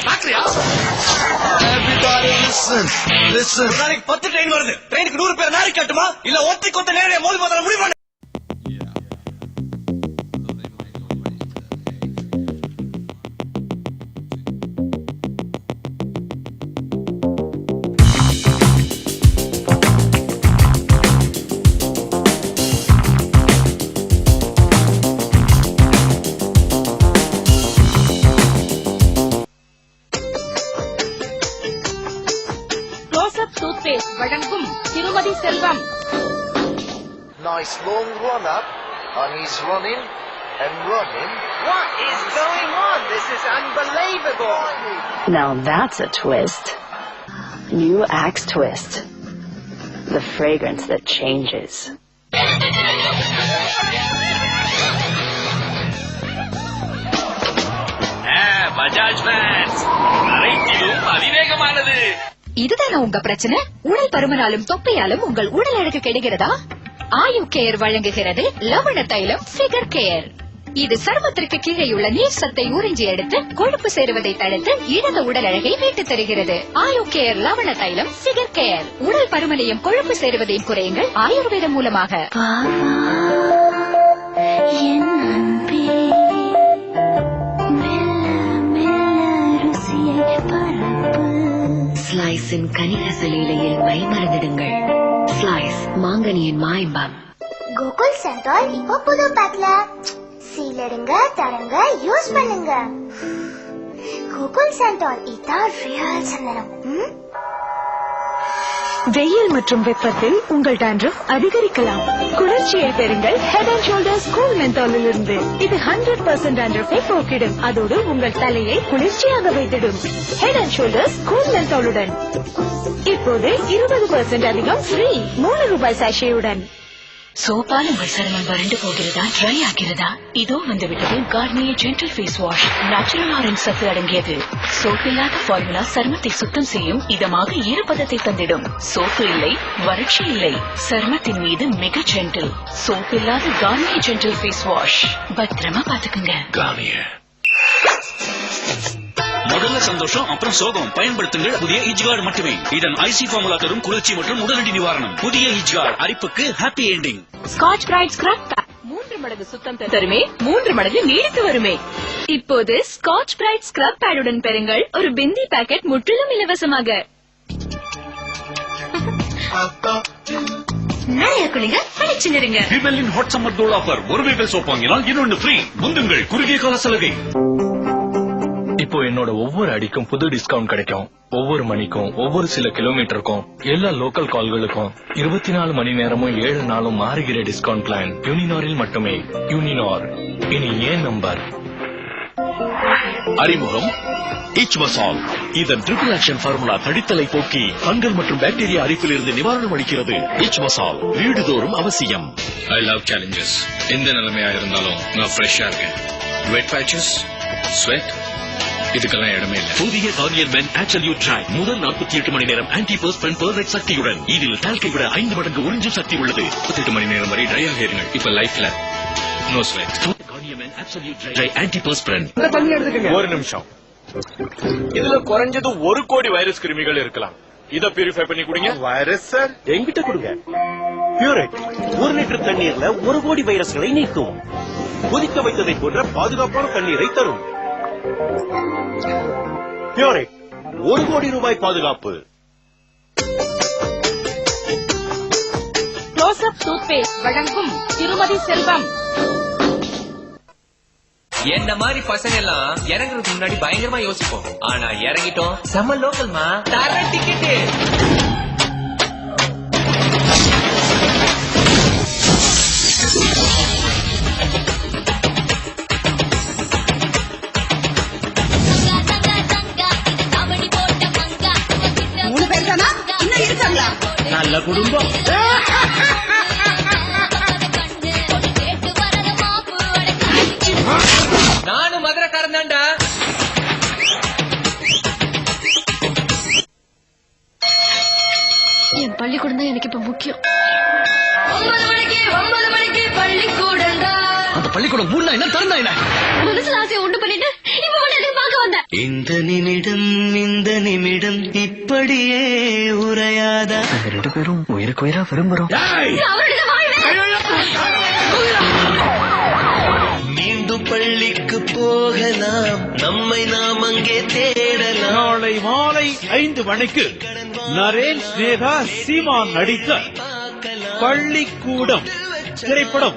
பாக்குறியா? Everybody listen. நாளைக்கு 10 train வருது. ட்ரெயினுக்கு 100 பேர் நாரி கட்டுமா இல்ல ஒத்தி கொத்த நேரே மோதி போதல முடிவு பண்ணு. வழங்கும் திருமதி செல்வம். Nice long run up, and he's running and running. What is going on? This is unbelievable. Now that's a twist. New Axe Twist. The fragrance that changes. Bajaj fans அனைத்திலும் அதிவேகமானது. இதுதானே உங்க பிரச்சனை? உடல் பருமனாலும் தொப்பையாலும் உங்கள் உடல் அழகு கெடுகிறதா? ஆயு கேர் வழங்குகிறது லவண தைலம் ஃபிகர் கேர். இது சருமத்திற்கு கீழேயுள்ள நீர் சத்தை உறிஞ்சி எடுத்து கொழுப்பு சேருவதை தடுத்து இடது உடல் அழகை மீட்டு தருகிறது. ஆயு கேர் லவண தைலம் ஃபிகர் கேர். உடல் பருமனையும் கொழுப்பு சேருவதையும் குறையுங்கள் ஆயுர்வேதம் மூலமாக. ஸ்லைஸின் கனிரசலீலையில் மைமறந்திடுங்கள். ஸ்லைஸ் மாங்கனியின் மாய்பம். கோகுல் சென்டால் இப்போ புது பேக்ல சீல் எடுங்க, தரங்க, யூஸ் பண்ணுங்க. கோகுல் சென்டால் இதான் ரியல் சந்தனம். வெயில் மற்றும் வெப்பத்தில் உங்கள் டாண்ட்ரஃப் அதிகரிக்கலாம். குளிர்ச்சியை பெறுங்கள் ஹெட் அண்ட் ஷோல்டர்ஸ் கூல் மென்தாலில் இருந்து. இது 100% டாண்ட்ரஃபை போக்கிடும். அதோடு உங்கள் தலையை குளிர்ச்சியாக வைத்திடும். ஹெட் அண்ட் ஷோல்டர்ஸ் கூல் மென்தாலுடன் இப்போது 20% அதிகம் ஃப்ரீ. 3 ரூபாய் சாஷேயுடன். சோப்பால் உங்கள் சருமம் வறண்டு போகிறதா, ட்ரை ஆகிறதா? இதோ வந்துவிட்டது Garnier gentle face wash. Natural orange சத்து அடங்கியது. சோப்பு இல்லாத ஃபார்முலா சருமத்தை சுத்தம் செய்யும், இதமாக ஈரப்பதத்தை தந்திடும். சோப்பு இல்லை, வறட்சி இல்லை, சருமத்தின் மீது மிக ஜென்டில். சோப்பு இல்லாத கார்னியர் ஜென்டில் ஃபேஸ் வாஷ். பத்திரமா பாத்துக்குங்க. கார்னியர். முதல்ல சந்தோஷம், அப்புறம் சோகம். பயன்படுத்துங்கள் புதிய இஜ்கார்டு மட்டுமே. இதன் ஐசி ஃபார்முலா தரும் குளிர்ச்சி மற்றும் உடனடி நிவாரணம். புதிய இஜ்கார்டு அரிப்புக்கு happy ending. Scotch Brite scrub pack 3 மடங்கு சுத்தம் தருமே, 3 மடங்கு நீடித்து வருமே. இப்போது ஸ்காட்ச் பிரைட் ஸ்க்ரப் பேடுடன் பெறுங்கள் ஒரு பிந்தி பாக்கெட் முற்றிலும் இலவசமாக. நிறைய குளிங்க பளிச்சுங்க. விமலின் ஹாட் சம்மர் தோல் ஆஃபர். ஒரு வீட்டில் சோப் வாங்கினால் இன்னொன்று ஃப்ரீ. முந்துங்கள் குறுகிய கால சலுகை. இப்போ என்னோட ஒவ்வொரு அடிக்கும் புது டிஸ்கவுண்ட் கிடைக்கும். ஒவ்வொரு மணிக்கும், ஒவ்வொரு சில கிலோமீட்டருக்கும், எல்லா லோக்கல் கால்களுக்கும் 24 மணி நேரமும் 7 நாளும் மாறுகிற டிஸ்கவுண்ட் பிளான் யூனினாரில் மட்டுமே. யூனினார் இனி ஏன் நம்பர். அறிமுகம் இச்மசால். இதன் ட்ரிபிள் ஆக்ஷன் ஃபார்முலா தடித்தலை போக்கி ஃபங்கல் மற்றும் பாக்டீரியா அரிப்பில் இருந்து நிவாரணம் அளிக்கிறது. இச்மசால் வீடுதோறும் அவசியம். I love challenges. எந்த நிலைமையா இருந்தாலும் நான் ஃப்ரெஷ்ஷா இருக்கேன். வெட் பேச்சஸ், ஸ்வெட், இதுக்கெல்லாம் இடமே இல்லை. புதிய கார்னியர் மென் ஆப்சல்யூட் ட்ரை. முதல் 48 மணி நேரம் ஆன்டி பர்ஸ்பென்ட் பெர்ஃபெக்ட் சக்தியுடன். இதில் டால்கை விட 5 மடங்கு உறிஞ்சும் சக்தி உள்ளது. 48 மணி நேரம் வரை ட்ரை ஆக இருங்கள். இப்ப லைஃப்ல no sweat. Garnier men absolute dry anti perspirant. ஒரு நிமிஷம். இதுல குறைஞ்சது 1 கோடி வைரஸ் கிருமிகள் இருக்கலாம். இத பியூரிஃபை பண்ணி குடிங்க. வைரஸ் சார் என்கிட்ட கொடுங்க. பியூரிட் 1 லிட்டர் தண்ணீர்ல 1 கோடி வைரஸ்களை நீக்கும். கொதிக்க வைத்ததை போன்ற பாதுகாப்பான தண்ணீரை தரும். பியூரிட் 1 கோடி ரூபாய் பாதுகாப்பு. க்ளோஸ் அப் டூத் பேஸ்ட் வழங்கும் திருமதி செல்வம். என்ன மாதிரி பசங்க எல்லாம் இறங்குறதுக்கு முன்னாடி பயங்கரமா யோசிப்போம். ஆனா இறங்கிட்டோம் செம்ம லோக்கல்மா தர டிக்கெட்டு. நல்ல குடும்பம். நானும் மதுரைக்காரன் தான்டா. என் பள்ளிக்கூடம் தான் எனக்கு இப்ப முக்கியம். 9 மணிக்கு பள்ளிக்கூடம். அந்த பள்ளிக்கூடம் மூணா என்ன திறந்தா என்ன? மனசுல ஆசையை உண்டு பண்ணிட்டு இப்ப எதுக்கு பார்க்க வந்தேன்? இந்த நிமிடம் இப்படியே உரையாதா? 2 பேரும் உயிருக்கு உயிரா விரும்புறோம். மீண்டும் பள்ளிக்கு போகலாம், நம்மை நாம் அங்கே தேடலாம். நாளை மாலை 5 மணிக்கு நரேன் ஸ்னேகா சீமான் நடித்த பள்ளிக்கூடம் திரைப்படம்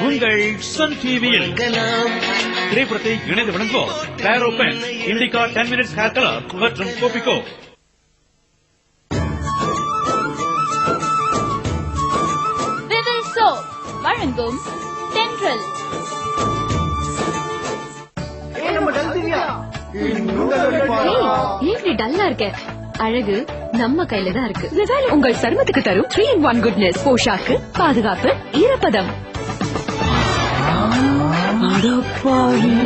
உங்கள் சன் டிவியில். திரைப்படத்தை இணைந்து வழங்குவோம் பேரோபென், இண்டிகா 10 மினிட்ஸ் ஹேர் கலர் மற்றும் கோபிகோ. வழங்கும் தென்றல். இப்படி டல்லா இருக்க, அழகு நம்ம கையில தான் இருக்கு. உங்கள் சருமத்துக்கு தரும் 3-in-1 குட்னஸ், போஷாக்கு, பாதுகாப்பு, ஈரப்பதம்.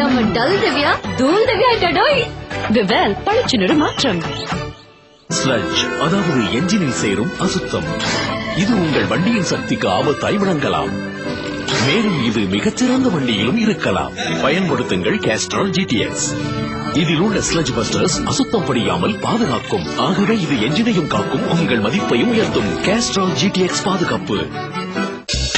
நம்ம டல் திவ்யா தூள் திவ்யா டடோய். விவேல் பளிச்சுன்னு மாற்றம். ஸ்லட்ஜ், அதாவது என்ஜினில் சேரும் அசுத்தம். இது உங்கள் வண்டியின் சக்திக்கு ஆபத்தாய் விளங்கலாம். மேலும் இது மிகச்சிறந்த வண்டியிலும் இருக்கலாம். பயன்படுத்துங்கள் கேஸ்ட்ரால் GTX. இதில் உள்ள ஸ்லட்ஜ் பஸ்டர்ஸ் அசுத்தம் படியாமல் பாதுகாக்கும். ஆகவே இது என்ஜினையும் காக்கும், உங்கள் மதிப்பையும் உயர்த்தும். கேஸ்ட்ரால் GTX பாதுகாப்பு.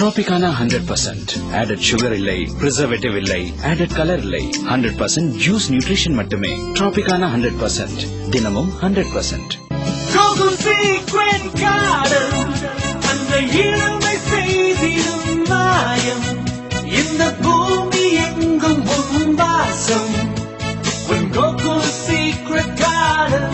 Tropicana 100%. Added sugar இல்லை, preservative இல்லை, added color இல்லை. 100% juice nutrition மட்டுமே. Tropicana 100%. தினமும் 100%. Cocoa Secret Garden, அந்த இளமை செய்திடும் மாயம். இந்த பூமி எங்கும் உன் வாசம். Cocoa Secret Garden.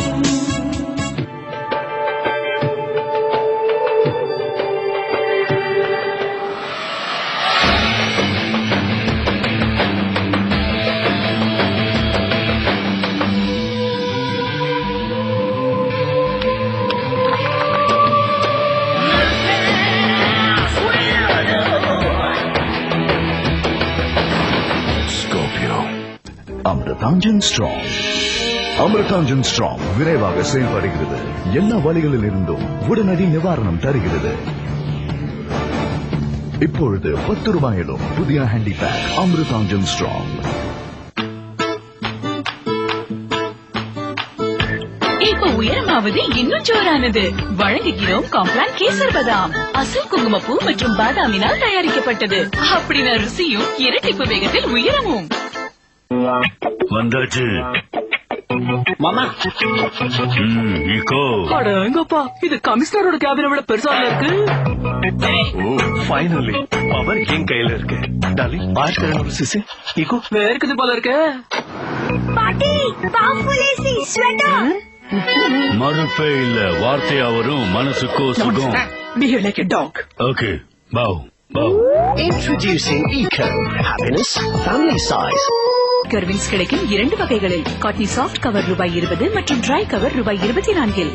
Amrutanjan strong. Amrutanjan strong விரைவாக செயல்படுகிறது. எல்லா வழிகளில் இருந்தும் உடனடி நிவாரணம் தருகிறது. இப்பொழுது 10 ரூபாயிலும் புதிய ஹேண்டி பேக் அமிர்தாஞ்சன் ஸ்ட்ராங். இப்ப உயரமாவது இன்னும் ஜோரானது. வழங்குகிறோம் காம்ப்ளான் கேசர் பாதாம். அசல் குங்குமப்பூ மற்றும் பாதாமினால் தயாரிக்கப்பட்டது. அப்படின்னா ருசியும் இரட்டிப்பு வேகத்தில் உயரமும். வந்தாச்சு மாமா. எங்கப்பா, இது கமிஷனரோட கேபினை விட பெருசா இருக்கு. ஃபைனலி பவர் என் கையில இருக்கு. டாலி 1200 சிசி இக்கோ வேர்க்குது போல இருக்கு. பாட்டி பாம்புலேசி ஸ்வெட்டர். மறுப்பே இல்ல, வார்த்தையா வரும், மனசுக்கோ சுகம். Behave like a dog. Okay, bow, bow. Introducing Eco Happiness Family Size. கர்விங்ஸ் கிடைக்கும் 2 வகைகளில். காட்னி சாஃப்ட் கவர் ₹20 மற்றும் ட்ரை கவர் ₹24.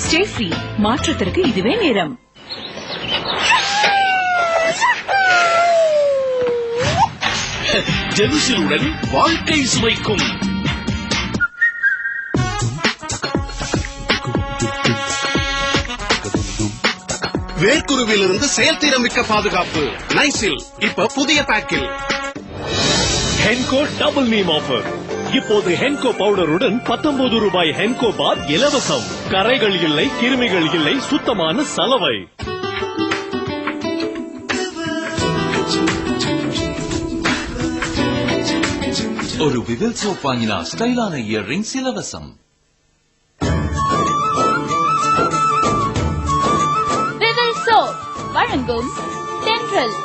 Stay free. மாற்றத்திற்கு இதுவே நேரம். ஜெலுசிலுடன் வாழ்க்கை சுவைக்கும். வேர்க்குருவிலிருந்து செயல்திறமிக்க பாதுகாப்பு நைசில் இப்ப புதிய பேக்கில். Henko double neem offer. இப்போது ஹென்கோ பவுடருடன் ₹19 ஹென்கோ பார் இலவசம். கரைகள் இல்லை, கிருமிகள் இல்லை, சுத்தமான சலவை. ஒரு விவில் சோப் வாங்கினா ஸ்டைலான இயர்ரிங்ஸ் இலவசம். விவில் சோப் வழங்கும் தென்றல்.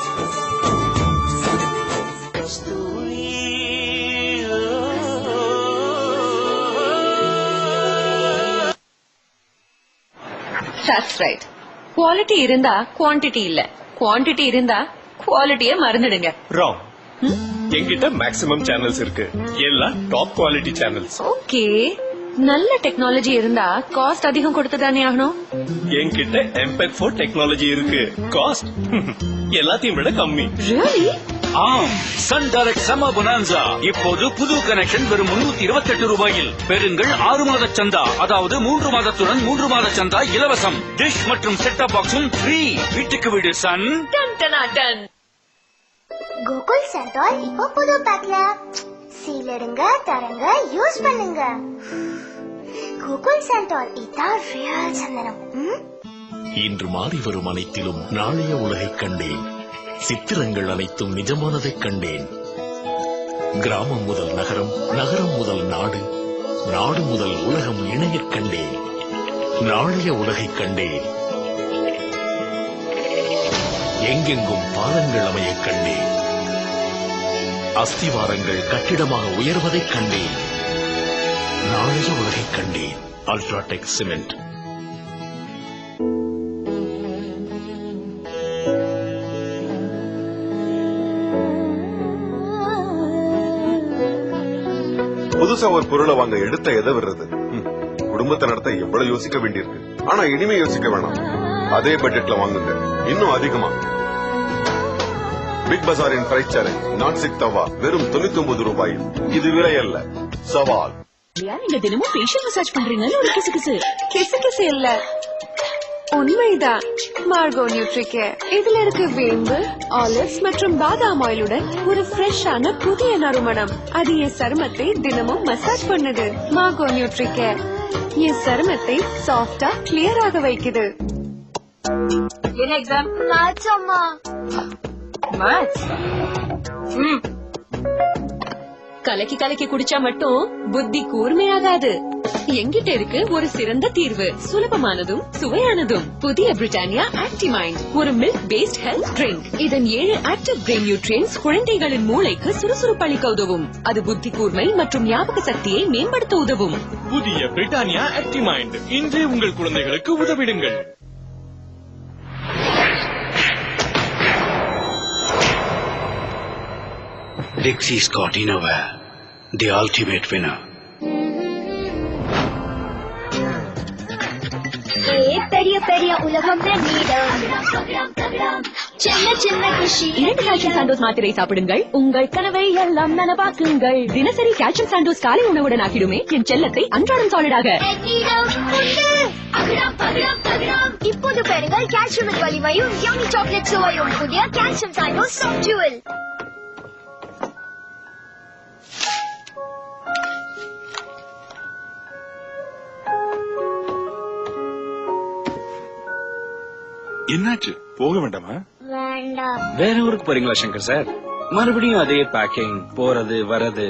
That's right. குவாலிட்டி இருந்தா குவான்டிட்டி இல்ல, குவான்டிட்டி இருந்தா குவாலிட்டியை மறந்துடுங்க. ராங். என்கிட்ட மேக்ஸிமம் சேனல்ஸ் இருக்கு, எல்லாம் டாப் குவாலிட்டி சேனல்ஸ். ஓகே, நல்ல டெக்னாலஜி இருந்தா காஸ்ட் அதிகம் கொடுத்துதானே ஆகணும். என்கிட்ட MPEG-4 டெக்னாலஜி இருக்கு, காஸ்ட் எல்லாத்தையும் விட கம்மி. Really? ஆம், சன் டைரக்ட் சம்மர் பொனான்சா. இப்போது புது கனெக்ஷன் வெறும் ₹328. பெறுங்கள் 6 மாத சந்தா, அதாவது 3 மாதத்துடன் 3 மாத சந்தா இலவசம். டிஷ் மற்றும் செட்டப் பாக்ஸும் ஃப்ரீ. வீட்டுக்கு வீடு சன். கோகுல் சென்டால் இப்போ புது பேக்ல சீல் எடுங்க, தரங்க, யூஸ் பண்ணுங்க. கோகுல் சாண்டோல் இதான் ரியல் சந்தனம். இன்று மாறி வரும் அனைத்திலும் நாளைய உலகைக் கண்டேன். சித்திரங்கள் அனைத்தும் நிஜமானதைக் கண்டேன். கிராமம் முதல் நகரம், நகரம் முதல் நாடு, நாடு முதல் உலகம் இணையக் கண்டேன். நாளைய உலகைக் கண்டேன். எங்கெங்கும் பாலங்கள் அமையக் கண்டேன். அஸ்திவாரங்கள் கட்டிடமாக உயர்வதைக் கண்டேன். நாளைய உலகைக் கண்டேன். UltraTech cement. புதுசா ஒரு பொருளை வாங்க எடுத்த எதை விடுறது? குடும்பத்தை நடத்த எவ்வளவு யோசிக்க வேண்டியிருக்கு. ஆனா இனிமே யோசிக்க வேணாம். அதே பட்ஜெட்ல வாங்குங்க, இன்னும் அதிகமா. Big பஜாரின் price challenge non stick தவா வெறும் 99 ரூபாயில். இது விலை அல்ல, சவால். நீங்க தினமும் ஃபேஷியல் மசாஜ் பண்றீங்கன்னு ஒரு கிசு இல்ல, உண்மைதான். மார்கோ நியூட்ரிகேர் இதுல இருக்க வேம்பு, ஆலிவ்ஸ் மற்றும் பாதாம் ஆயிலுடன் ஒரு ஃப்ரெஷ்ஷான புதிய நறுமணம். அது என் சருமத்தை தினமும் மசாஜ் பண்ணுது. மார்கோ நியூட்ரிகேர் என் சருமத்தை சாஃப்டா கிளியராக வைக்குது. என்ன எக்ஸாம்? மேத்ஸ் அம்மா. மேத்ஸ் கலக்கி கலக்கி குடிச்சா மட்டும் புத்தி கூர்மையாகாது. எங்கிட்ட இருக்கு ஒரு சிறந்த தீர்வு, சுலபமானதும் சுவையானதும். புதிய பிரிட்டானியா ஆக்டிமைண்ட், ஒரு மில்க் பேஸ்ட் ஹெல்த் ட்ரிங்க். இதன் 7 ஆக்டிவ் பிரெயின் நியூட்ரியன்ஸ் குழந்தைகளின் மூளைக்கு சுறுசுறுப்பளிக்க உதவும். அது புத்தி கூர்மை மற்றும் ஞாபக சக்தியை மேம்படுத்த உதவும். புதிய பிரிட்டானியா ஆக்டிமைண்ட் இன்றே உங்கள் குழந்தைகளுக்கு உதவிடுங்கள். Dixie Scott Innovair, the ultimate winner. பெரிய பெரிய உலகம் சின்ன சின்ன குஷி. 2 கால்சியம் சாண்டோஸ் மாத்திரை சாப்பிடுங்கள், உங்கள் கனவை எல்லாம் நனவாக்குங்கள். தினசரி கால்சியம் சாண்டோஸ் காலை உணவுடன் ஆக்கிடுமே என் செல்லத்தை அன்றாடம் சாலிடாக. இப்போது பெறுங்கள் கால்சியம் வலிமையும் யம்மி சாக்லேட் சுவையும் புதிய கால்சியம் சாண்டோஸ் சாஃப்ட் ஜுவல். என்னாச்சு? போக வேண்டாமா? வேண்டாம். வேற ஊருக்கு போறீங்களா சங்கர் சார்? மறுபடியும் அதே பேக்கிங், போறது வரது.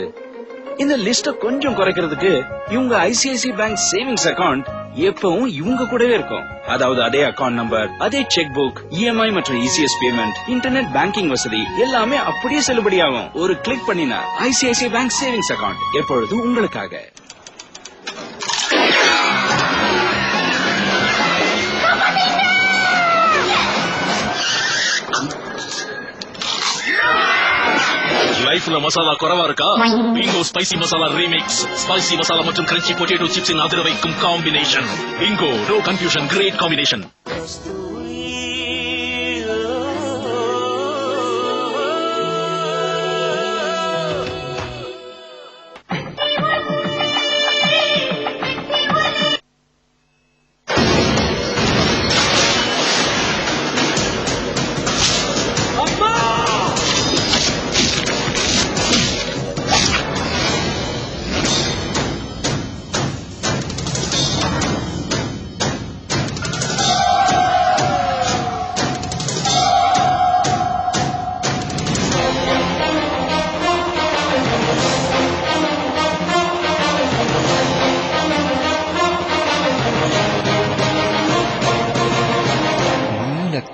இந்த லிஸ்ட கொஞ்சம் குறைக்கிறதுக்கு இவங்க ஐசிஐசி பேங்க் சேவிங்ஸ் அக்கவுண்ட் எப்பவும் இவங்க கூடவே இருக்கும். அதாவது அதே அக்கவுண்ட் நம்பர், அதே செக் புக், இஎம்ஐ மற்றும் இசிஎஸ் பேமெண்ட், இன்டர்நெட் பேங்கிங் வசதி எல்லாமே அப்படியே செல்லுபடியாகும். ஒரு கிளிக் பண்ணினா ஐசிஐசி பேங்க் சேவிங்ஸ் அக்கவுண்ட் எப்பொழுதும் உங்களுக்காக. லைஃப்ல மசாலா குறைவா இருக்கா? Bingo spicy masala remix. Spicy masala மற்றும் கிரன்ச்சி பொட்டேட்டோ சிப்ஸின் அதிர வைக்கும் combination. Bingo, no confusion, great combination.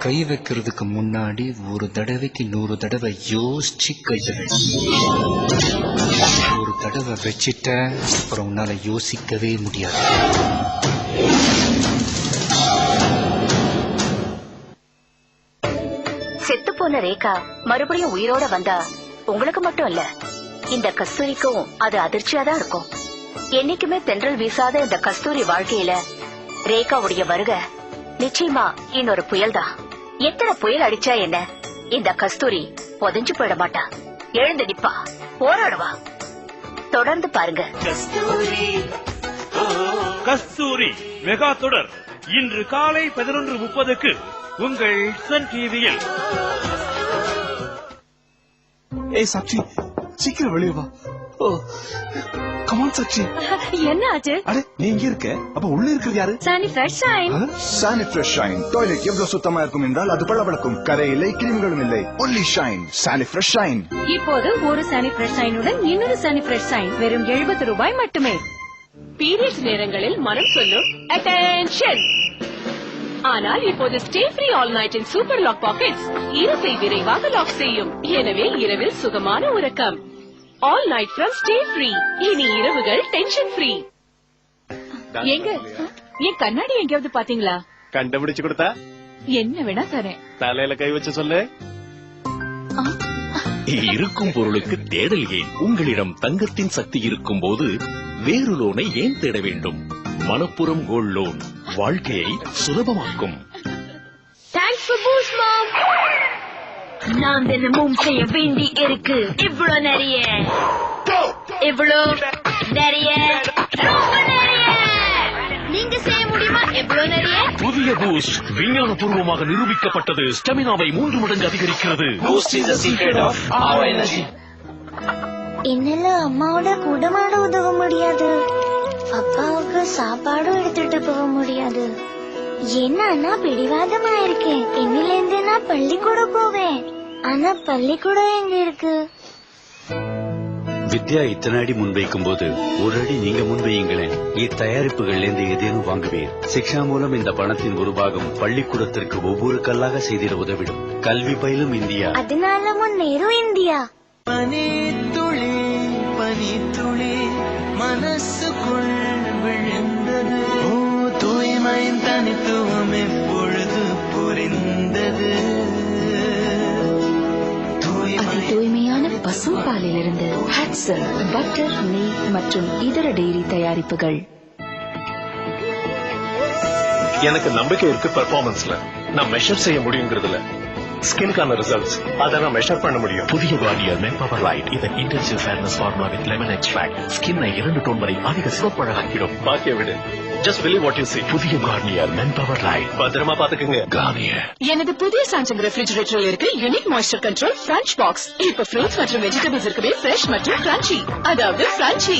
கை வைக்கிறதுக்கு முன்னாடி ஒரு தடவைக்கு 100 தடவை யோசிச்சு கையை வை. ஒரு தடவை வச்சிட்ட அப்புறம் உன்னால யோசிக்கவே முடியாது. செத்து போன ரேகா மறுபடியும் உயிரோட வந்தா உங்களுக்கு மட்டும் இல்ல, இந்த கஸ்தூரிக்கும் அது அதிர்ச்சியா தான் இருக்கும். என்னைக்குமே தென்றல் வீசாத இந்த கஸ்தூரி வாழ்க்கையில ரேகாவுடைய வருகை நிச்சயமா இன்னொரு புயல் தான். எத்தனை புயல் அடிச்சா என்ன, இந்த கஸ்தூரி புதைஞ்சு போயிட மாட்டா. எழுந்து நிப்பா, போராடுவா. தொடர்ந்து பாருங்க. கஸ்தூரி மெகா தொடர் இன்று காலை 11:30 உங்கள் சன் டிவியில். ஏய் சாட்சி, சீக்கிரம் வெளியே வா. கமான் சச்சி. என்ன ஆச்சு? அட நீ இங்க இருக்க, அப்ப உள்ள இருக்கிறது யாரு? Sani Fresh Shine. Sani Fresh Shine. Toilet எவ்வளவு சுத்தமா இருக்கும் என்றால் அது பளபளக்கும். கரை இல்லை, கிருமிகளும் இல்லை. Only shine. Sani Fresh Shine. இப்போது ஒரு சானி ஃப்ரெஷ் ஷைனுடன் இன்னொரு சானி ஃப்ரெஷ் ஷைன் வெறும் 70 ரூபாய் மட்டுமே. பீரியட்ஸ் நேரங்களில் மனம் சொல்லும் அட்டென்ஷன். ஆனால் இப்போது Stayfree all night in super lock pockets இருப்பை விரைவாக லாக் செய்யும். எனவே இரவில் சுகமான உறக்கம். All night from Stayfree. இனி இரவுகள் டென்ஷன் ஃப்ரீ. எங்க என் கண்ணாடி எங்கேயாவது பாத்தீங்களா? கண்டுபிடிச்சு கொடுத்தா என்ன வேணா தரேன். தலையில கை வச்சு சொல்லு. இருக்கும் பொருளுக்கு தேடல் ஏன்? உங்களிடம் தங்கத்தின் சக்தி இருக்கும் போது வேறு லோனை ஏன் தேட வேண்டும்? மணப்புரம் கோல்ட் லோன் வாழ்க்கையை சுலபமாக்கும். தேங்க்ஸ் ஃபார் பூஸ்ட் மாம். நான் தினமும் செய்ய வேண்டி இருக்கு. இவ்வளவு நிறைய, இவ்வளவு நிறைய, ரொம்ப நிறைய. நீங்க செய்ய முடியுமா? எவ்வளவு நிறைய? புதிய பூஸ்ட் விஞ்ஞான பூர்வமாக நிரூபிக்கப்பட்டது. ஸ்டெமினாவை 3 மடங்கு அதிகரிக்கிறது. Boost is the secret of our energy. என்னால அம்மாவோட கூடமாட உதவ முடியாது. அப்பாவுக்கு சாப்பாடும் எடுத்துட்டு போக முடியாது. ஏன்னா பிடிவாதமா இருக்கேன். இன்னிலிருந்து நான் பள்ளிக்கூடம் போவேன். ஆனா பள்ளிக்கூடம் எங்க இருக்கு? வித்யா இத்தனை அடி முன்வைக்கும் போது ஒரு அடி நீங்க முன்வையுங்களேன். இத்தயாரிப்புகள்ல இருந்து ஏதேனும் வாங்குவேன். சிக்ஷா மூலம் இந்த பணத்தின் ஒரு பாகம் பள்ளிக்கூடத்திற்கு ஒவ்வொரு கல்லாக செய்திட உதவிடும். கல்வி பயிலும் இந்தியா. அதனால முன்னேறும் இந்தியா. பனி துளி பனி துளி மனசுக்குள் விழுந்தது. தூய்மையின் தனித்துவம் எப்பொழுது புரிந்தது. தூய்மையான பசும் பாலிலிருந்து ஹட்சன் பட்டர், நெய் மற்றும் இதர டெய்ரி தயாரிப்புகள். எனக்கு நம்பிக்கை இருக்கு பெர்ஃபார்மன்ஸ்ல. நான் மெஷர் செய்ய முடியுங்கிறதுல. ஸ்கின்கான ரிசல்ட்ஸ் அதை நான் மெஷர் பண்ண முடியும். புதிய கார்னியர் மென் பவர் லைட். இதன் intensive fairness formula with lemon extract ஸ்கின்னை 2 டோன் வரை அதிக சிவப்பழகாக்கிடும். பாக்கிய விடு. Just believe what you see. புதிய கார்னியர் மென் பவர் லைட். பத்திரமா பாத்துக்கங்க. கார்னியர். எனது புதிய சாம்சங் ரெஃப்ரிஜரேட்டரில் இருக்கு unique moisture control French box. இப்ப ஃப்ரூட்ஸ் மற்றும் வெஜிடபிள்ஸ் இருக்கவே ஃப்ரெஷ் மற்றும் கிரன்ச்சி. அதாவது ஃப்ரன்ச்சி.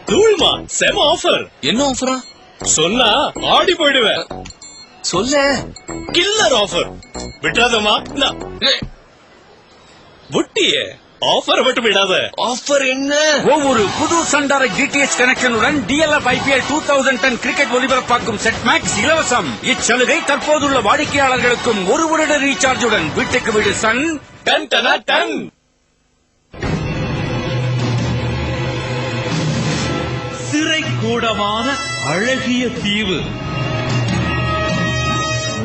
தூள்மா செம ஆஃபர். என்ன ஆஃபரா? சொன்னா ஆடி போயிடுவேன். சொல்ல. Killer offer. விட்டுறாதம்மா. புட்டியே ஆஃபர் மட்டும் விடாத. ஆஃபர் என்ன? ஒவ்வொரு புது சண்டார டிடிஎச் கனெக்ஷனுடன் டிஎல்எஃப் ஐபிஎல் 2010 கிரிக்கெட் ஒலிபரப்பாக்கும் செட் மேக்ஸ் இலவசம். இச்சலுகை தற்போதுள்ள வாடிக்கையாளர்களுக்கும் 1 வருட ரீசார்ஜுடன் வீட்டுக்கு வீடு சன் டன் டனா டன். சிறை கூடமான அழகிய தீவு.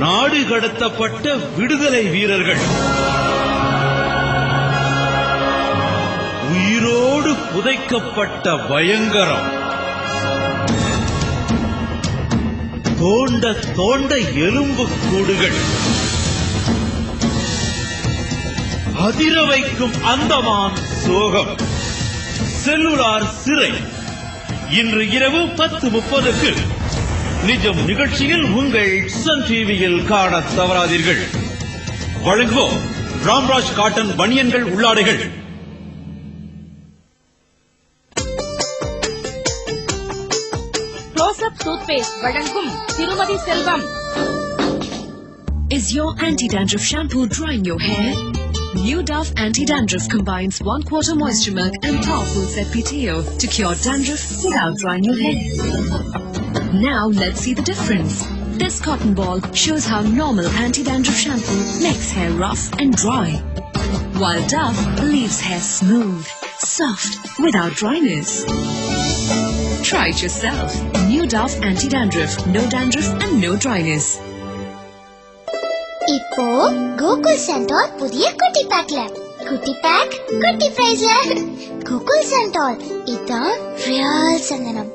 நாடு கடத்தப்பட்ட விடுதலை வீரர்கள். உயிரோடு புதைக்கப்பட்ட பயங்கரம். தோண்ட தோண்ட எலும்பு கூடுகள். அதிர வைக்கும் அந்தமான் சோகம். செல்லுலார் சிறை. இன்று இரவு 10:30க்கு நிஜம் நிகழ்ச்சியில் உங்கள் சன் டிவியில் காண தவறாதீர்கள். வழங்குவோம் ராம்ராஜ் காட்டன் பனியன்கள் உள்ளாடைகள். க்ளோஸ்அப் டூத்பேஸ்ட் வழங்கும் திருமதி செல்வம். Is your anti-dandruff shampoo drying your hair? New Dove Anti-Dandruff combines 1/4 moisture milk and powerful ZPTO to cure dandruff without drying your hair. Now let's see the difference. This cotton ball shows how normal anti-dandruff shampoo makes hair rough and dry, while Dove leaves hair smooth, soft, without dryness. Try it yourself. New Dove Anti-Dandruff. No dandruff and no dryness. இப்போ கோகுல் சண்டால் புதிய குட்டி பேக்ல. குட்டி back குட்டி பிரைஸ்ல. கோகுல் சண்டால் இதான் real சந்தனம்.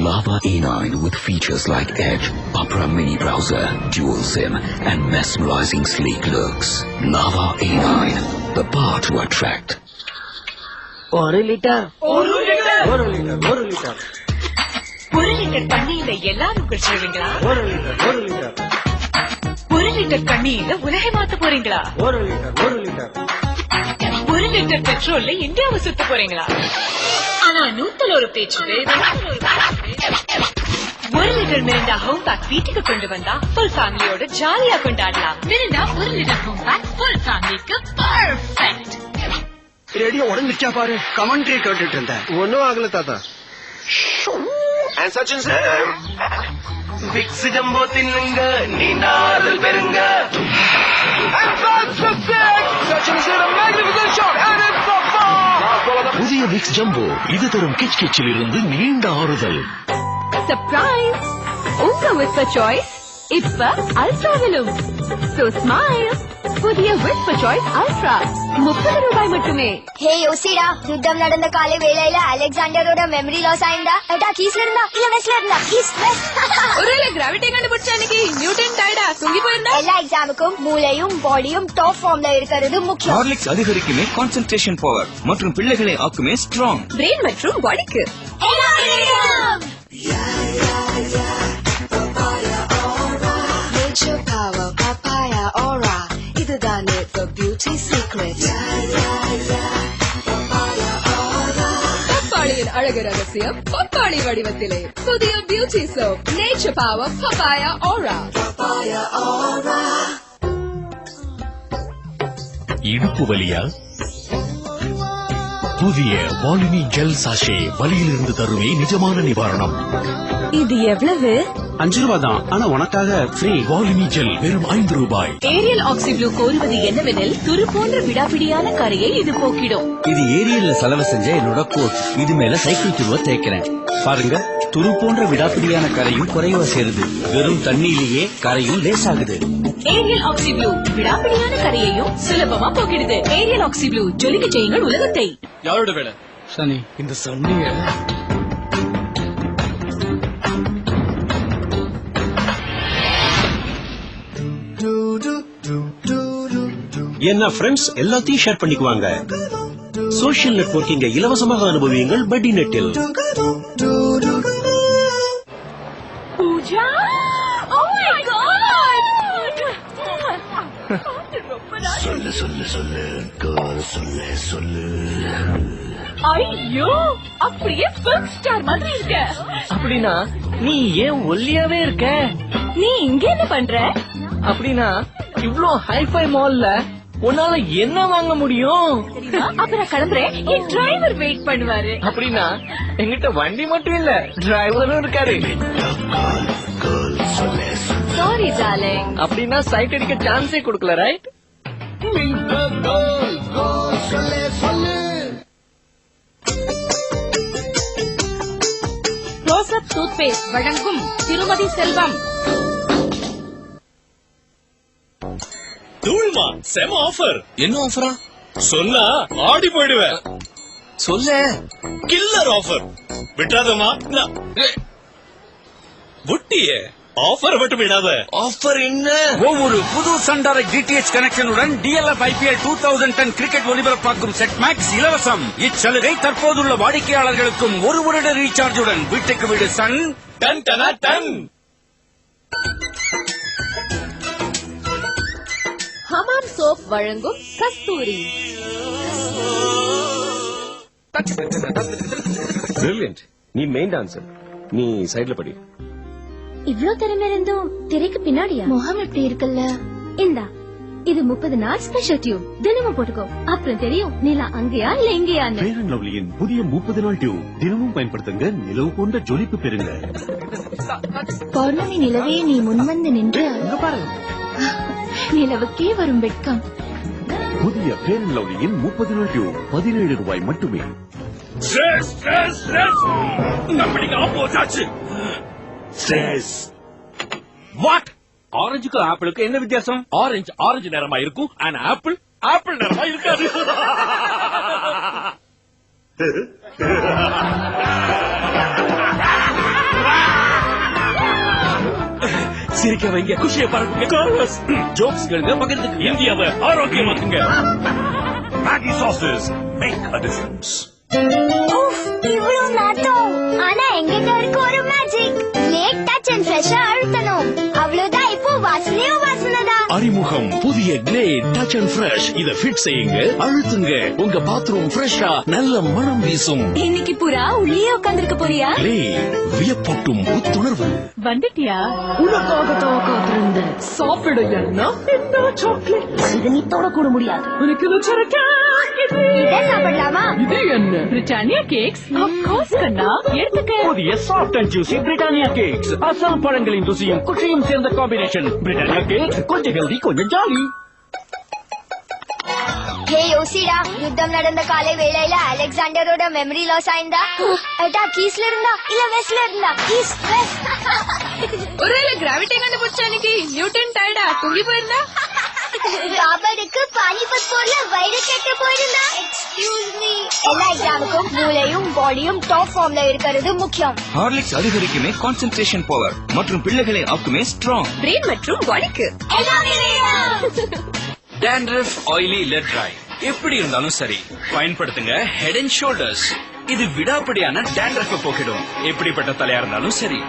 Lava A9 with features like Edge, Opera Mini Browser, Dual SIM and mesmerizing sleek looks. Lava A9, the power to attract. 1 litre 1 litre தண்ணியில எல்லாரும் குடிச்சிருவீங்களா? 1 லிட்டர் லிட்டர் தண்ணியில உலகை மாத்த போறீங்களா? 1 லிட்டர் 1 லிட்டர் பெட்ரோல்ல இந்தியாவை சுத்த போறீங்களா? ஆனா 101 பேச்சு 1 லிட்டர் மிரிண்டா ஹோம் பேக் வீட்டுக்கு கொண்டு வந்தா ஃபுல் ஃபேமிலியோட ஜாலியா கொண்டாடலாம். Mirinda 1 litre home pack full ஃபேமிலிக்கு பர்ஃபெக்ட். ரேடியோ உடஞ்சிச்சா பாரு. கமெண்ட்ரி கேட்டுட்டு இருந்தேன். ஒன்னும் ஆகல தாத்தா. சச்சின் சார் விக்ஸ் ஜம்போ தின்னுங்க நீ நாதல் பெறுங்க. புதிய விக்ஸ் ஜம்போ இது தரும் கிச் கிச்சில் இருந்து நீண்ட ஆறுதல். சர்ப்ரைஸ்! உங்க விஸ்பர் சாய்ஸ் இப்ப அல்ட்ராவிலும். So smile. புதிய விஸ்பர் சாய்ஸ் அல்ட்ரா 30 ரூபாய் மட்டுமே. ஹே யோசிடா, யுத்தம் நடந்த காலை வேளையில அலெக்சாண்டரோட மெமரி லாஸ் ஆயிருந்தா? ஏட்டா கீஸ்ல இருந்தா இல்ல வெஸ்ட்ல இருந்தா? East west. ஒருவேளை கிராவிட்டி கண்டுபிடிச்ச அன்னைக்கு நியூட்டன் டயர்டா தூங்கி போயிருந்தா? எல்லா எக்ஸாமுக்கும் மூளையும் பாடியும் டாப் ஃபார்ம்ல இருக்கிறது முக்கியம். ஹார்லிக்ஸ் அதிகரிக்குமே கான்சென்ட்ரேஷன் பவர் மற்றும் பிள்ளைகளை ஆக்குமே ஸ்ட்ராங். பிரெயின் மற்றும் பாடிக்கு Nature Power Papaya Aura. இதுதான் the beauty secret. பப்பாளியின் அழகு ரகசியம் பப்பாளி வடிவத்திலே. புதிய beauty soap nature power papaya ஆரா. இடுப்பு வலியா? புதிய வாலினி ஜெல் சாஷே வலியிலிருந்து தருவே நிஜமான நிவாரணம். இது எவ்வளவு? 5 ரூபாய் தான். ஆனா உனக்காக ஃப்ரீ. வாலினி ஜெல் வெறும் 5 ரூபாய். ஏரியல் ஆக்சிப்ளூ கோருவது என்னவெனில் துரு போன்ற விடாபிடியான கரையை இது போக்கிடும். இது ஏரியல்ல செலவு செஞ்ச என்னோட கோட். இது மேல சைக்கிள் துருவ தேய்க்கிறேன். பாருங்க, துரு போன்ற விடாபிடியான கரையும் குறைவா சேருது. வெறும் தண்ணியிலேயே கரையும் லேசாகுது. ஏரியல் ஆக்சிப்ளூ விடாபிடியான கரையையும் சுலபமா போக்கிடுது. ஏரியல் ஆக்சிப்ளூ ஜொலிக்க செய்யுங்கள் உலகத்தை. யாரோட வேலை? சனி. இந்த சனிய என்ன ஃப்ரெண்ட்ஸ் எல்லாத்தையும் ஷேர் பண்ணிக்குவாங்க. சோஷியல் நெட்வொர்க்கிங்க இலவசமாக அனுபவியுங்கள் பட்டி நெட்டில். Pooja, oh my god! சொல்லு சொல்லு சொல்லு girl, சொல்லு சொல்லு. ஐயோ, அப்படியே பிலிம் ஸ்டார் மாதிரி இருக்க. அப்படின்னா நீ ஏன் ஒல்லியாவே இருக்க? நீ இங்க என்ன பண்ற? அப்படின்னா இவ்ளோ ஹைஃபை மால்ல உன்னால என்ன வாங்க முடியும்? அப்புறம் கிளம்புறேன். என் டிரைவர் வெயிட் பண்ணுவாரு. அப்படின்னா எங்கிட்ட வண்டி மட்டும் இல்ல, டிரைவரும் இருக்காரு. Sorry darling. அப்படின்னா சைட் அடிக்க சான்ஸே கொடுக்கல, ரைட்? க்ளோஸ்அப் டூத்பேஸ்ட் வழங்கும் திருமதி செல்வம். தூள்மா செம ஆஃபர். என்ன ஆஃபரா? சொன்னா ஆடி போயிடுவேன். சொல்ல. Killer offer. விட்டாதமா புட்டியே ஆஃபர் மட்டும் விடாத. ஆஃபர் என்ன? ஒவ்வொரு புது சன்டைரக்ட் டிடிஎச் கனெக்ஷனுடன் டிஎல்எஃப் ஐபிஎல் 2010 கிரிக்கெட் ஒளிபரப்பாக்கும் செட் மேக்ஸ் இலவசம். இச்சலுகை தற்போதுள்ள வாடிக்கையாளர்களுக்கும் 1 வருட ரீசார்ஜுடன் வீட்டுக்கு வீடு சன் டன் டனா டன். ஹமாம் சோப் வழங்கும் கஸ்தூரி. பிரில்லியன்ட். நீ மெயின் டான்சர். நீ சைடுல படி. இவ்ளோ திறமை இருந்தும் திரைக்கு பின்னாடியா? முகம் எப்படி இருக்குல்ல? இந்தா, இது 30 நாள் ஸ்பெஷல் டியூப். தினமும் போட்டுக்கோ, அப்புறம் தெரியும் நீலா அங்கேயா இல்ல இங்கேயான்னு. ஃபேர் அண்ட் லவ்லியின் புதிய 30 நாள் டியூப் தினமும் பயன்படுத்துங்க. நிலவு போன்ற ஜொலிப்பு பெறுங்க. பௌர்ணமி நிலவே நீ முன்வந்து நின்று நிலவுக்கே வரும் வெட்கம். புதிய ஃபேர் அண்ட் லவ்லியின் 30 நாள் டியூப் 17 ரூபாய் மட்டுமே. கம்பெனிக்கு ஆப்போசாச்சு. வாட்? ஆரஞ்சுக்கு ஆப்பிளுக்கு என்ன வித்தியாசம்? ஆரஞ்சு ஆரஞ்சு நிறமா இருக்கும், ஆனா ஆப்பிள் ஆப்பிள் நிறமா இருக்காது. சிரிக்க வைங்க, குஷியை பரப்புங்க, ஜோக்ஸ் கேளுங்க, பகிர்ந்துக்கு. இந்தியாவை ஆரோக்கியமாக்குங்க. Maggi sauces make a difference. இவ்வளவு நாட்டம், ஆனா எங்கிட்ட இருக்கு ஒரு மேஜிக். லேட் டச் அண்ட் ஃப்ரெஷ்ஷா அழுத்தணும், அவ்வளவுதான். இப்போ வாசனையோ வாசனைதான். அறிமுகம் புதிய கிளேட் டச் அண்ட் ஃப்ரெஷ். இத ஃபிட் செய்யுங்க, அழுத்துங்க, உங்க பாத்ரூம் ஃப்ரெஷ்ஷா நல்ல மனம் வீசும். இன்னைக்கு புறா உள்ளே உட்கார்ந்திருக்க போறியா? கிளேட் வியப்பூட்டும் புத்துணர்வு. வந்துட்டியா? உனக்காகத்தான் காத்திருந்தேன். சாப்பிட என்ன சாக்லேட் இது நீ தொடக்கூட முடியாது. உனக்கு இதை சாப்பிடலாமா? இது என்ன? Britannia cakes? ஆஃப் கோர்ஸ் கண்ணா, எடுத்துக்க. புதிய soft and juicy Britannia cakes. அசாம் பழங்களின் ருசியும் குஷியும் சேர்ந்த காம்பினேஷன். பிரிட்டானியா கேக்ஸ் கொஞ்சம் ஹெல்தி, கொஞ்சம் ஜாலி. ஹே யோசிடா, யுத்தம் நடந்த காலை வேளையில அலெக்சாண்டரோட மெமரி லாஸ் ஆயிருந்தா? ஏட்டா கீஸ்ல இருந்தா இல்ல வெஸ்ட்ல இருந்தா? Keys west. ஒருவேளை கிராவிட்டி கண்டுபிடிச்ச அன்னைக்கு நியூட்டன் டயர்டா தூங்கி போயிருந்தா? ராபர்ட்டுக்கு பானிபத் போர்ல வயிறு கெட்டு போயிருந்தா? Excuse me. எல்லா எக்ஸாமுக்கும் மூளையும் பாடியும் டாப் ஃபார்ம்ல இருக்கிறது முக்கியம். ஹார்லிக்ஸ் அதிகரிக்குமே கான்சென்ட்ரேஷன் பவர் மற்றும் பிள்ளைகளை ஆக்குமே ஸ்ட்ராங். பிரெயின் மற்றும் பாடிக்கு dandruff, oily, let dry. எப்படி இருந்தாலும் சரி, பயன்படுத்துங்க ஹெட் அண்ட் ஷோல்டர்ஸ். இது விடாப்பிடியான dandruff போக்கிடும். எப்படிப்பட்ட தலையா இருந்தாலும் சரி.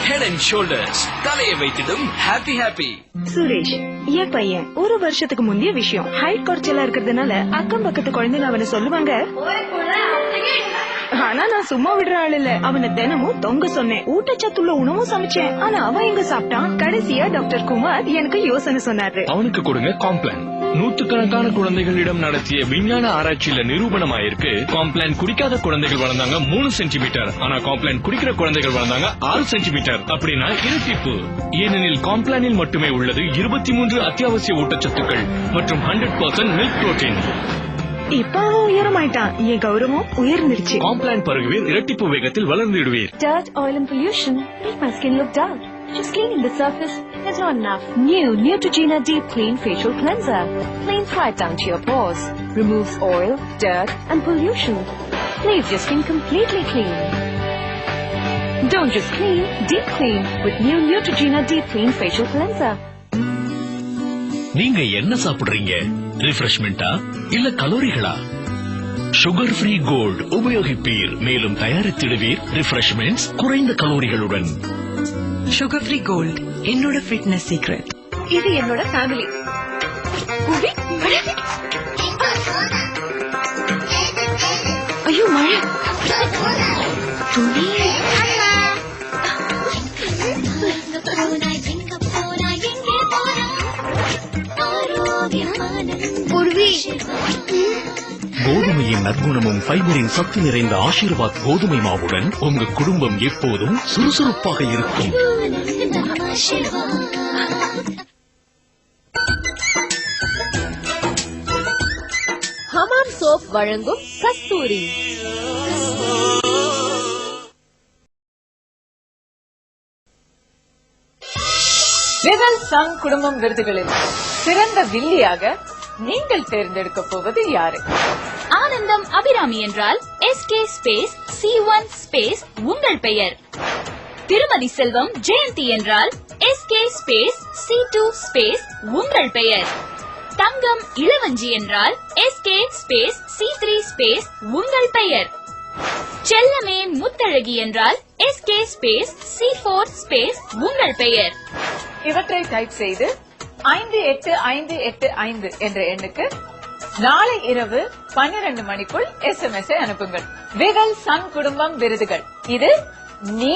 ஹெட் அண்ட் ஷோல்டர்ஸ், தலையை வைத்திடும் ஹாப்பி ஹாப்பி. சுரேஷ், என் பையன் ஒரு வருஷத்துக்கு முந்தைய விஷயம். ஹைட் குறைச்சலா இருக்கிறதுனால அக்கம் பக்கத்து குழந்தைங்க அவனை சொல்லுவாங்க. ஆனா நான் சும்மா விடுற ஆள் இல்ல. அவனை தினமும் தொங்க சொன்னேன். ஊட்டச்சத்துள்ள உணவும் சமைச்சேன். ஆனா அவன் எங்க சாப்பிட்டான்? கடைசியா டாக்டர் குமார் எனக்கு யோசனை சொன்னாரு. அவனுக்கு கொடுங்க காம்ப்ளான். நூற்றுக்கணக்கான குழந்தைகளிடம் நடத்திய விஞ்ஞான ஆராய்ச்சியில நிரூபணமாயிருக்கு. காம்ப்ளான் குடிக்காத குழந்தைகள் வளர்ந்தாங்க 3 சென்டிமீட்டர். ஆனா காம்ப்ளான் குடிக்கிற குழந்தைகள் வளர்ந்தாங்க 6 சென்டிமீட்டர். அப்படின்னா இரட்டிப்பு. ஏனெனில் காம்ப்ளானில் மட்டுமே உள்ளது 23 அத்தியாவசிய ஊட்டச்சத்துக்கள் மற்றும் 100% மில்க் புரோட்டீன். இப்ப அவன் உயரமாயிட்டான். என் கௌரவம் உயர்ந்துருச்சு. காம்ப்ளான் பருகுவீர், இரட்டிப்பு வேகத்தில் வளர்ந்துடுவீர். Dirt, oil and pollution make my skin look dull. Just cleaning the surface is not enough. New Neutrogena Deep Clean Facial Cleanser cleans right down to your pores, removes oil, dirt and pollution, leaves your skin completely clean. Don't just clean, deep clean with new Neutrogena Deep Clean Facial Cleanser. நீங்க என்ன சாப்பிடுறீங்க? ரிஃப்ரெஷ்மெண்டா இல்ல கலோரிகளா? Sugar free gold உபயோகிப்பீர், மேலும் தயாரித்திடுவீர் ரிஃப்ரெஷ்மெண்ட்ஸ் குறைந்த கலோரிகளுடன். Sugar free gold என்னோட fitness secret. இது என்னோட family. ஐயோ மழை. துணி. கோதுமையின் நற்குணமும் ஃபைபரின் சக்தி நிறைந்த ஆசீர்வாத் கோதுமை மாவுடன் உங்க குடும்பம் எப்போதும் சுறுசுறுப்பாக இருக்கும். ஹமாம் சோப் வழங்கும் கஸ்தூரி. விவல் சங் குடும்பம் விருதுகளில் சிறந்த வில்லியாக நீங்கள் தேர்ந்தெடுக்க போவது யாரு? ஆனந்தம் அபிராமி என்றால் SK ஸ்பேஸ் C1 ஸ்பேஸ் உங்கள் பெயர். திருமதி செல்வம் ஜெயந்தி என்றால் SK ஸ்பேஸ் C2 ஸ்பேஸ் உங்கள் பெயர். தங்கம் இளவஞ்சி என்றால் SK ஸ்பேஸ் C3 ஸ்பேஸ் உங்கள் பெயர். செல்லமே முத்தழகி என்றால் SK ஸ்பேஸ் C4 ஸ்பேஸ் உங்கள் பெயர். இவற்றை டைப் செய்து 58585 என்ற எண்ணுக்கு நாளை இரவு 12 மணிக்குள் SMS அனுப்புங்கள். விகல் சன் குடும்பம் விருதுகள். இது நீ